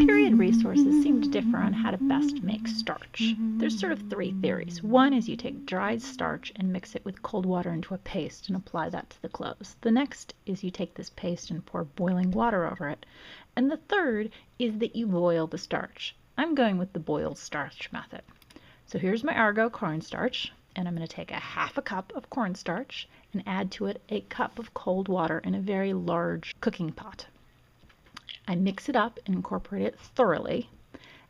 Period resources seem to differ on how to best make starch. There's sort of three theories. One is you take dried starch and mix it with cold water into a paste and apply that to the clothes. The next is you take this paste and pour boiling water over it. And the third is that you boil the starch. I'm going with the boiled starch method. So here's my Argo cornstarch, and I'm going to take a half a cup of cornstarch and add to it a cup of cold water in a very large cooking pot. I mix it up and incorporate it thoroughly,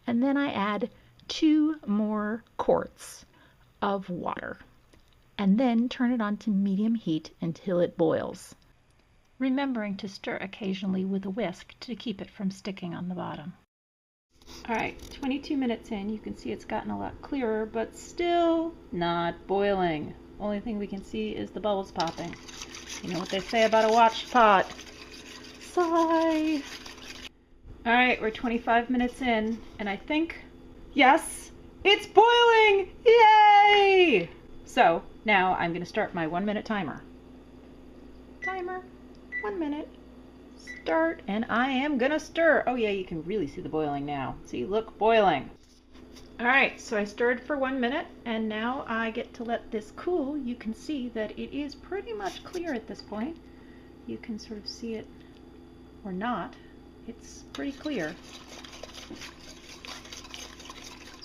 and then I add 2 more quarts of water, and then turn it on to medium heat until it boils, remembering to stir occasionally with a whisk to keep it from sticking on the bottom. Alright, 22 minutes in, you can see it's gotten a lot clearer, but still not boiling. Only thing we can see is the bubbles popping. You know what they say about a watched pot. Sigh! Alright, we're 25 minutes in, and I think, yes, it's boiling! Yay! So, now I'm going to start my 1-minute timer. Timer, 1 minute. Start, and I am gonna stir. Oh yeah, you can really see the boiling now. See, look, boiling. Alright, so I stirred for 1 minute, and now I get to let this cool. You can see that it is pretty much clear at this point. You can sort of see it, or not. It's pretty clear.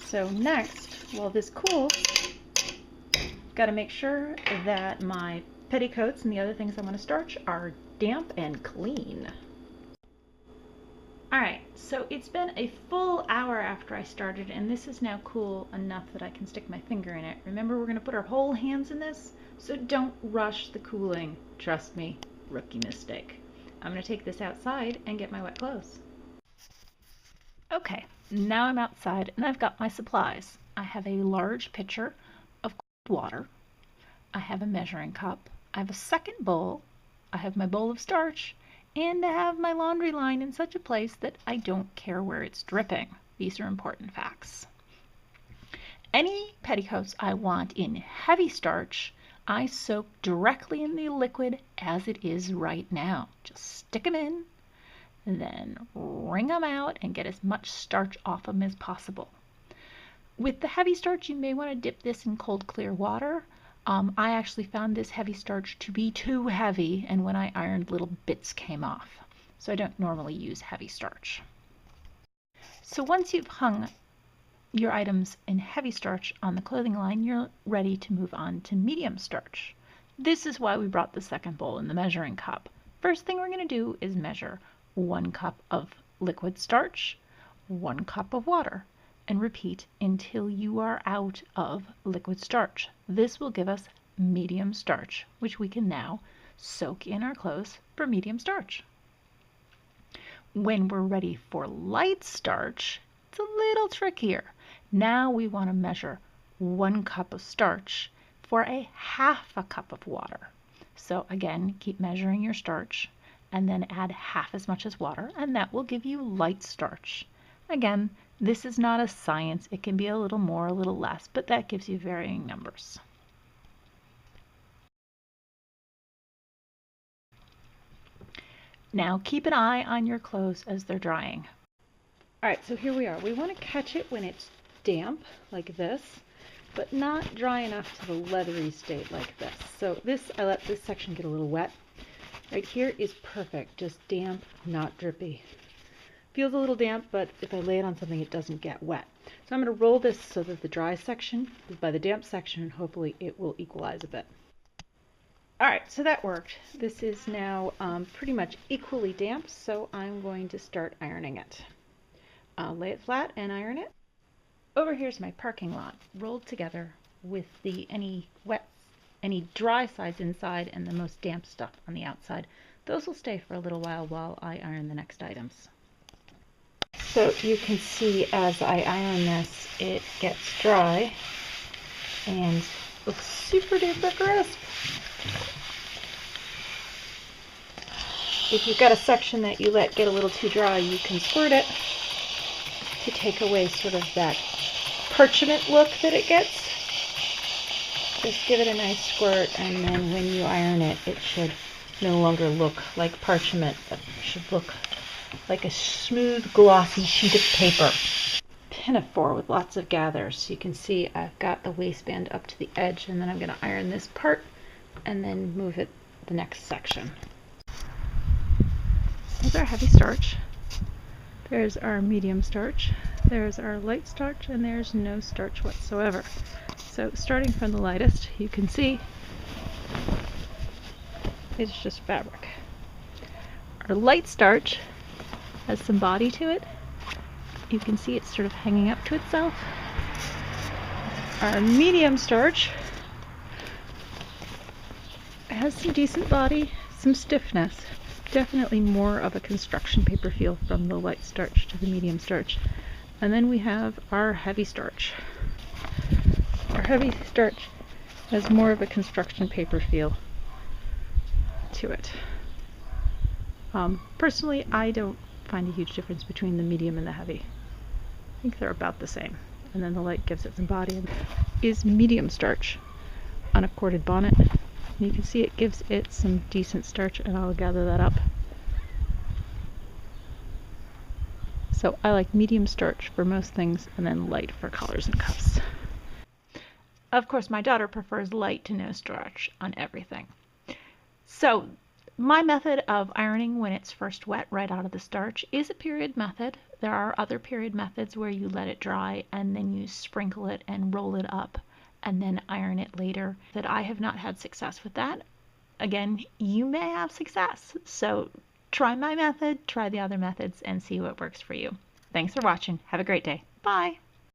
So next, while this cools, got to make sure that my petticoats and the other things I want to starch are damp and clean. Alright, so it's been a full hour after I started, and this is now cool enough that I can stick my finger in it. Remember, we're going to put our whole hands in this, so don't rush the cooling. Trust me, rookie mistake. I'm going to take this outside and get my wet clothes. Okay, now I'm outside and I've got my supplies. I have a large pitcher of cold water. I have a measuring cup. I have a second bowl. I have my bowl of starch. And I have my laundry line in such a place that I don't care where it's dripping. These are important facts. Any petticoats I want in heavy starch, I soak directly in the liquid as it is right now. Just stick them in, then wring them out and get as much starch off them as possible. With the heavy starch, you may want to dip this in cold, clear water. I actually found this heavy starch to be too heavy, and when I ironed, little bits came off. So I don't normally use heavy starch. So once you've hung your items in heavy starch on the clothing line, you're ready to move on to medium starch. This is why we brought the second bowl in the measuring cup. First thing we're going to do is measure 1 cup of liquid starch, 1 cup of water, and repeat until you are out of liquid starch. This will give us medium starch, which we can now soak in our clothes for medium starch. When we're ready for light starch, it's a little trickier. Now we want to measure 1 cup of starch for a half a cup of water. So again, keep measuring your starch and then add half as much as water, and that will give you light starch. Again, this is not a science. It can be a little more, a little less, but that gives you varying numbers. Now keep an eye on your clothes as they're drying. Alright, so here we are. We want to catch it when it's damp, like this, but not dry enough to the leathery state like this. So I let this section get a little wet. Right here is perfect, just damp, not drippy. Feels a little damp, but if I lay it on something, it doesn't get wet. So I'm going to roll this so that the dry section is by the damp section, and hopefully it will equalize a bit. Alright, so that worked. This is now pretty much equally damp, so I'm going to start ironing it. I'll lay it flat and iron it. Over here's my parking lot, rolled together with any dry sides inside and the most damp stuff on the outside. Those will stay for a little while I iron the next items. So you can see as I iron this, it gets dry and looks super duper crisp. If you've got a section that you let get a little too dry, you can squirt it to take away sort of that parchment look that it gets. Just give it a nice squirt, and then when you iron it, it should no longer look like parchment, but it should look like a smooth, glossy sheet of paper. Pinafore with lots of gathers. So you can see I've got the waistband up to the edge, and then I'm going to iron this part and then move it the next section. There's our heavy starch. There's our medium starch. There's our light starch, and there's no starch whatsoever. So starting from the lightest, you can see it's just fabric. Our light starch has some body to it. You can see it's sort of hanging up to itself. Our medium starch has some decent body, some stiffness. Definitely more of a construction paper feel from the light starch to the medium starch. And then we have our heavy starch. Our heavy starch has more of a construction paper feel to it. Personally, I don't find a huge difference between the medium and the heavy. I think they're about the same. And then the light gives it some body. Is medium starch on a corded bonnet. You can see it gives it some decent starch, and I'll gather that up. So I like medium starch for most things, and then light for collars and cuffs. Of course, my daughter prefers light to no starch on everything. So my method of ironing when it's first wet right out of the starch is a period method. There are other period methods where you let it dry and then you sprinkle it and roll it up and then iron it later. That I have not had success with that. Again, you may have success. So try my method, try the other methods, and see what works for you. Thanks for watching. Have a great day. Bye.